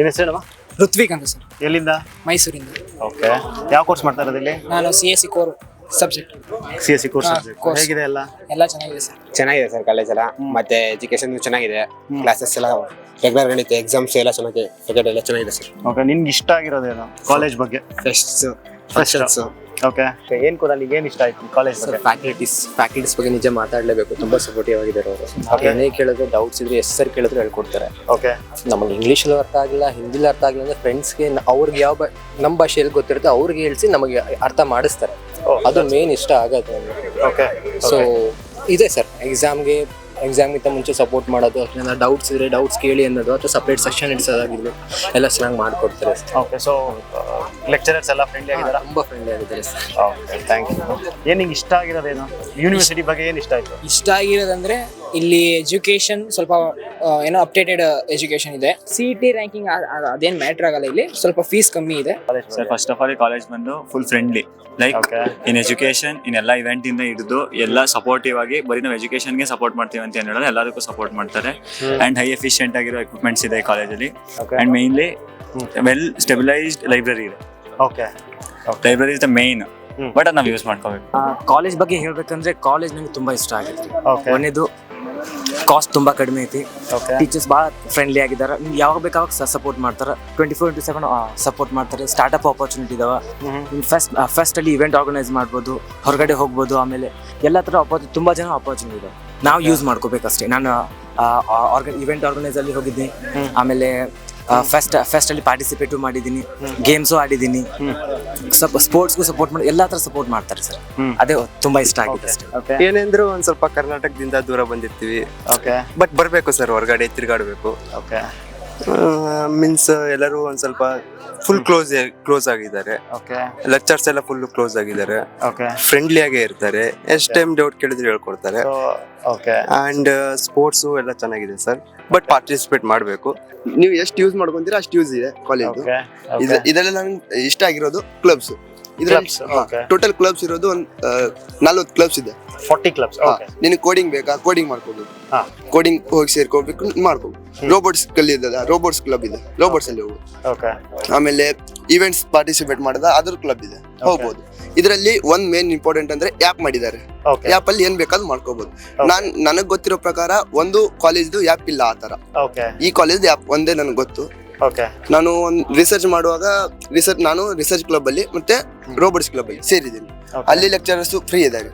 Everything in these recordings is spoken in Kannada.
ನಿನ್ನ ಹೆಸರೇನಮ್ಮ? ಋತ್ವಿಕ್ ಅಂತ ಸರ್. ಎಲ್ಲಿಂದ? ಮೈಸೂರಿಂದ. ಓಕೆ. ಯಾವ ಕೋರ್ಸ್ ಮಾಡ್ತಾ ಇರೋದು ಇಲ್ಲಿ? ನಾನು CSE core subject. CSE course. course. ಹೇಗಿದೆ ಎಲ್ಲ? ಎಲ್ಲ ಚೆನ್ನಾಗಿದೆ ಸರ್. ಚೆನ್ನಾಗಿದೆ ಸರ್ ಕಾಲೇಜ್ ಎಲ್ಲ. ಮತ್ತೆ ಎಜುಕೇಶನ್ ಚೆನ್ನಾಗಿದೆ, ಕ್ಲಾಸಸ್ ಎಲ್ಲ ರೆಗ್ಯುಲರ್ ನಡೀತೆ, ಎಕ್ಸಾಮ್ಸ್ ಎಲ್ಲ ಚೆನ್ನಾಗಿ ಎಲ್ಲ ಚೆನ್ನಾಗಿದೆ ಸರ್. ಓಕೆ. ನಿನ್ಗೆ ಇಷ್ಟ ಆಗಿರೋದೇನು ಕಾಲೇಜ್ ಬಗ್ಗೆ? ಫೆಸ್ಟ್ಸ್, ಫಂಕ್ಷನ್ಸ್. ಓಕೆ. ಏನ್ ಕೂಡ ನಿಂಗೆ ಏನ್ ಇಷ್ಟ ಆಯ್ತು ಕಾಲೇಜ್ ಬಗ್ಗೆ? ಫ್ಯಾಕಲ್ಟೀಸ್ ಬಗ್ಗೆ ನಿಜ ಮಾತಾಡಲೇಬೇಕು, ತುಂಬಾ ಸಪೋರ್ಟಿವ್ ಆಗಿದ್ದಾರೆ ಅವರು. ಏನೇ ಕೇಳಿದ್ರೆ ಡೌಟ್ಸ್ ಇದ್ರೆ ಎಷ್ಟು ಸರ್ ಕೇಳಿದ್ರು ಹೇಳ್ಕೊಡ್ತಾರೆ. ಓಕೆ. ನಮಗೆ ಇಂಗ್ಲೀಷಲ್ಲಿ ಅರ್ಥ ಆಗಿಲ್ಲ, ಹಿಂದಿಲಿ ಅರ್ಥ ಆಗಿಲ್ಲ ಅಂದ್ರೆ ಫ್ರೆಂಡ್ಸ್ಗೆ ಅವ್ರಿಗೆ ಯಾವ ನಮ್ಮ ಭಾಷೆಯಲ್ಲಿ ಗೊತ್ತಿರುತ್ತೆ ಅವ್ರಿಗೆ ಹೇಳಿಸಿ ನಮಗೆ ಅರ್ಥ ಮಾಡಿಸ್ತಾರೆ. ಅದು ಮೇನ್ ಇಷ್ಟ ಆಗುತ್ತೆ. ಓಕೆ. ಸೊ ಇದೆ ಸರ್, ಎಕ್ಸಾಮ್ಗಿಂತ ಮುಂಚೆ ಸಪೋರ್ಟ್ ಮಾಡೋದು, ಡೌಟ್ಸ್ ಇದ್ರೆ ಡೌಟ್ಸ್ ಕೇಳಿ ಅನ್ನೋದು, ಅಥವಾ ಸಪ್ರೇಟ್ ಸೆಕ್ಷನ್ ಇಡ್ಸೋದಾಗಿರ್ಲಿ ಎಲ್ಲ ಚೆನ್ನಾಗಿ ಮಾಡಿಕೊಡ್ತಾರೆ. ಓಕೆ. ಸೊ ಲೆಕ್ಚರರ್ಸ್ ಎಲ್ಲ ಫ್ರೆಂಡ್ಲಿ ಆಗಿದ್ದಾರೆ? ತುಂಬ ಫ್ರೆಂಡ್ಲಿ ಆಗಿದ್ದಾರೆ ಸರ್. Okay, thank you. ಏನು ನಿಂಗೆ ಇಷ್ಟ ಆಗಿರೋದೇನು ಯೂನಿವರ್ಸಿಟಿ ಬಗ್ಗೆ ಏನು ಇಷ್ಟ ಆಯಿತು? ಇಷ್ಟ ಆಗಿರೋದಂದ್ರೆ ಇಲ್ಲಿ ಎಜುಕೇಶನ್ ಸ್ವಲ್ಪ ಏನೋ ಅಪ್ಡೇಟೆಡ್ ಎಜುಕೇಶನ್ ಇದೆ. CET ರ್ಯಾಂಕಿಂಗ್ ಅದೇನು ಮ್ಯಾಟ್ರ್ ಆಗಲ್ಲ, ಇಲ್ಲಿ ಸ್ವಲ್ಪ ಫೀಸ್ ಕಮ್ಮಿ ಇದೆ. Sir first of all college ಬಂದು full friendly, like in education, in ಎಲ್ಲ ಇವೆಂಟ್ ಇಂದ ಹಿಡಿದು ಎಲ್ಲ ಸಪೋರ್ಟಿವ್ ಆಗಿ, ಬರೀ ನಾವು ಎಜುಕೇಶನ್ಗೆ ಸಪೋರ್ಟ್ ಮಾಡ್ತೀವಿ ಅಂತ ಹೇಳೋದು, ಎಲ್ಲದಕ್ಕೂ ಸಪೋರ್ಟ್ ಮಾಡ್ತಾರೆ. ಅಂಡ್ ಹೈ ಎಫಿಷಿಯಂಟ್ ಆಗಿರೋ ಎಕ್ವಿಪ್ಮೆಂಟ್ಸ್ ಇದೆ ಕಾಲೇಜಲ್ಲಿ. And mainly well stabilised library ಇದೆ. Okay. Library is the main, but ಅದು ನಾವು ಯೂಸ್ ಮಾಡ್ಕೋಬೇಕು. ಕಾಲೇಜ್ ಬಗ್ಗೆ ಹೇಳ್ಬೇಕಂದ್ರೆ ಕಾಲೇಜ್ ನಂಗೆ ತುಂಬಾ ಇಷ್ಟ ಆಗೈತಿ. ಓಕೆ. ಒಂದೇದು ಕಾಸ್ಟ್ ತುಂಬಾ ಕಡಿಮೆ ಐತಿ. ಓಕೆ. ಟೀಚರ್ಸ್ ಭಾಳ ಫ್ರೆಂಡ್ಲಿ ಆಗಿದ್ದಾರೆ. ನಿಮ್ಗೆ ಯಾವಾಗ ಬೇಕಾವಾಗ ಸಪೋರ್ಟ್ ಮಾಡ್ತಾರೆ, 24/7 ಸಪೋರ್ಟ್ ಮಾಡ್ತಾರೆ. ಸ್ಟಾರ್ಟ್ಅಪ್ ಆಪರ್ಚುನಿಟಿ ಇದಾವೆ. ಫಸ್ಟ್ ಅಲ್ಲಿ ಇವೆಂಟ್ ಆರ್ಗನೈಸ್ ಮಾಡ್ಬೋದು, ಹೊರಗಡೆ ಹೋಗ್ಬೋದು. ಆಮೇಲೆ ಎಲ್ಲ ಥರ ತುಂಬಾ ಜನ ಆಪರ್ಚುನಿಟಿ ಇದಾವೆ. ನಾವು ಯೂಸ್ ಮಾಡ್ಕೋಬೇಕಷ್ಟೇ. ನಾನು ಇವೆಂಟ್ ಆರ್ಗನೈಸ್ ಅಲ್ಲಿ ಹೋಗಿದ್ದೀನಿ, ಆಮೇಲೆ ಫೆಸ್ಟ್ ಅಲ್ಲಿ ಪಾರ್ಟಿಸಿಪೇಟ್ ಮಾಡಿದ್ದೀನಿ, ಗೇಮ್ಸು ಆಡಿದ್ದೀನಿ. ಸ್ವಲ್ಪ ಸ್ಪೋರ್ಟ್ಸ್ಗೂ ಸಪೋರ್ಟ್ ಮಾಡಿ ಎಲ್ಲ ಥರ ಸಪೋರ್ಟ್ ಮಾಡ್ತಾರೆ ಸರ್. ಅದೇ ತುಂಬಾ ಇಷ್ಟ ಆಗಿದೆ ಅಷ್ಟೇ. ಏನೆಂದ್ರು ಒಂದ್ ಸ್ವಲ್ಪ ಕರ್ನಾಟಕದಿಂದ ದೂರ ಬಂದಿರ್ತೀವಿ. ಓಕೆ. ಬಟ್ ಬರ್ಬೇಕು ಸರ್, ಹೊರಗಡೆ ತಿರ್ಗಾಡ್ಬೇಕು. ಓಕೆ. ಮೀನ್ಸ್ ಎಲ್ಲರೂ ಒಂದ್ ಸ್ವಲ್ಪ ಫುಲ್ ಕ್ಲೋಸ್ ಆಗಿದ್ದಾರೆ. ಓಕೆ. ಲೆಕ್ಚರ್ಸ್ ಎಲ್ಲ ಫುಲ್ ಕ್ಲೋಸ್ ಆಗಿದ್ದಾರೆ. ಓಕೆ. ಫ್ರೆಂಡ್ಲಿ ಆಗೇ ಇರ್ತಾರೆ. ಎಷ್ಟ್ ಟೈಮ್ ಡೌಟ್ ಕೇಳಿದ್ರೆ ಹೇಳ್ಕೊಡ್ತಾರೆ. ಓಕೆ. ಅಂಡ್ ಸ್ಪೋರ್ಟ್ಸ್ ಎಲ್ಲ ಚೆನ್ನಾಗಿದೆ ಸರ್, ಬಟ್ ಪಾರ್ಟಿಸಿಪೇಟ್ ಮಾಡ್ಬೇಕು. ನೀವು ಎಷ್ಟು ಯೂಸ್ ಮಾಡ್ಕೊಂತೀರಾ ಅಷ್ಟು ಯೂಸ್ ಇದೆ ಕಾಲೇಜ್. ಇದೆಲ್ಲ ನಂಗೆ ಇಷ್ಟ ಆಗಿರೋದು clubs. Clubs, okay. Total clubs ಇರೋದು ಒಂದು 40 ಕ್ಲಬ್ಸ್ ಇದೆ. 40 ಕ್ಲಬ್ಸ್. ಓಕೆ. ನಿನಗೆ ಕೋಡಿಂಗ್ ಬೇಕಾ, ಕೋಡಿಂಗ್ ಮಾಡ್ಕೋಬಹುದು. ಕೋಡಿಂಗ್ ಹೋಗಿ ಸೇರ್ಕೋಬೇಕು, ಮಾಡ್ಬೋದು. ರೋಬೋಟ್ಸ್ ಕಲಿಯೋದ ರೋಬೋಟ್ಸ್ ಕ್ಲಬ್ ಇದೆ, ರೋಬೋಟ್ಸ್ ಅಲ್ಲಿ ಹೋಗ್ಬೋದು. ಓಕೆ. ಆಮೇಲೆ ಇವೆಂಟ್ಸ್ ಪಾರ್ಟಿಸಿಪೇಟ್ ಮಾಡೋದ ಅದ್ರ ಕ್ಲಬ್ ಇದೆ, ಹೋಗ್ಬೋದು. ಇದರಲ್ಲಿ ಒಂದ್ ಮೇನ್ ಇಂಪಾರ್ಟೆಂಟ್ ಅಂದ್ರೆ ಆ್ಯಪ್ ಮಾಡಿದ್ದಾರೆ. ಆ್ಯಪ್ ಅಲ್ಲಿ ಏನ್ ಬೇಕಾದ್ರೂ ಮಾಡ್ಕೋಬಹುದು. ನನಗ್ ಗೊತ್ತಿರೋ ಪ್ರಕಾರ ಒಂದು ಕಾಲೇಜ್ದು ಆ್ಯಪ್ ಇಲ್ಲ ಆ ತರ. ಈ ಕಾಲೇಜ್ ಆ್ಯಪ್ ಒಂದೇ ನನಗೆ ಗೊತ್ತು. ನಾನು ಒಂದು ರಿಸರ್ಚ್ ಮಾಡುವಾಗ ನಾನು ರಿಸರ್ಚ್ ಕ್ಲಬ್ ಅಲ್ಲಿ ಮತ್ತೆ ರೋಬೋಟ್ಸ್ ಕ್ಲಬ್ ಅಲ್ಲಿ ಸೇರಿದ್ದೀನಿ. ಅಲ್ಲಿ ಲೆಕ್ಚರರ್ಸ್ ಫ್ರೀ ಇದ್ದಾರೆ,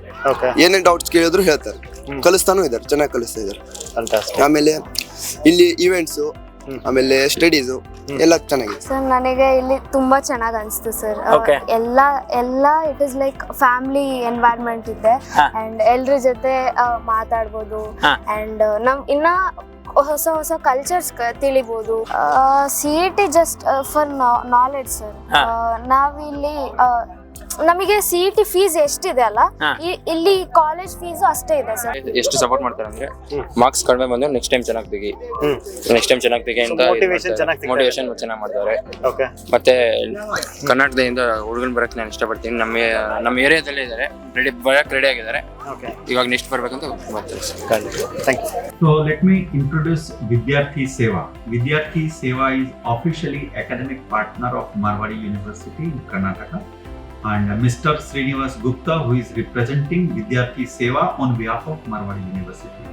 ಏನೇ ಡೌಟ್ಸ್ ಕೇಳಿದ್ರು ಹೇಳ್ತಾರೆ, ಕಲಿಸ್ತಾನು ಇದ್ದಾರೆ, ಚೆನ್ನಾಗಿ ಕಲಿಸ್ತಾ ಇದ್ದಾರೆ. ಆಮೇಲೆ ಇಲ್ಲಿ ಇವೆಂಟ್ಸ್, ಆಮೇಲೆ ಸ್ಟಡೀಸು ಎಲ್ಲ ಚೆನ್ನಾಗಿದೆ ಸರ್. ನನಗೆ ಇಲ್ಲಿ ತುಂಬಾ ಚೆನ್ನಾಗಿ ಅನಿಸ್ತು ಸರ್. ಎಲ್ಲ it is like family environment ಇದೆ, ಅಂಡ್ ಎಲ್ರ ಜೊತೆ ಮಾತಾಡ್ಬೋದು, ಅಂಡ್ ನಮ್ ಇನ್ನ ಹೊಸ ಕಲ್ಚರ್ಸ್ ತಿಳಿಬಹುದು. CET just for knowledge sir. ನಾವಿಲ್ಲಿ ನಮಗೆ CET ಫೀಸ್ ಎಷ್ಟಿದೆ ಅಲ್ಲ, ಇಲ್ಲಿ ಕಾಲೇಜ್ ಫೀಸ್ ಅಷ್ಟೇ ಇದೆ ಸರ್. ಎಷ್ಟು ಸಪೋರ್ಟ್ ಮಾಡ್ತಾರೆ ಅಂದ್ರೆ, ಮಾರ್ಕ್ಸ್ ಕಡಿಮೆ ಬಂದ್ರೆ ನೆಕ್ಸ್ಟ್ ಟೈಮ್ ಚೆನ್ನಾಗಿ ತೆಗಿ ಅಂತ ಮೋಟಿವೇಶನ್ ಚೆನ್ನಾಗಿ ಮಾಡ್ತಾರೆ. ಮತ್ತೆ ಕರ್ನಾಟಕದಿಂದ ಹುಡುಗನ್ ಬರಕ್ಕೆ ನಾನು ಇಷ್ಟಪಡ್ತೀನಿ. ನಮ್ಮ ಏರಿಯಾದಲ್ಲೇ ಇದ್ದಾರೆ, ರೆಡಿ ಆಗಿದ್ದಾರೆ. ಇವಾಗ ನೆಕ್ಸ್ಟ್ ಬರ್ಬೇಕಂತ ಬರ್ತಾರೆ sir. So let me introduce Vidyarthi Seva. Vidyarthi Seva is officially academic partner of Marwadi University in Karnataka, and Mr. Srinivas Gupta, who is representing Vidyarthi Seva on behalf of Marwadi University.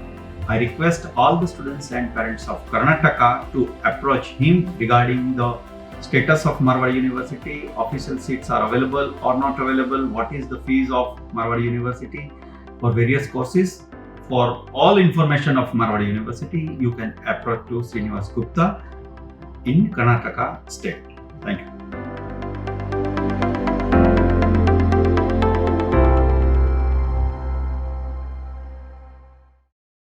I request all the students and parents of Karnataka to approach him regarding the status of Marwadi University. Official seats are available or not available, what is the fees of Marwadi University for various courses. For all information of Marwadi University, you can approach to Srinivas Gupta in Karnataka state. Thank you.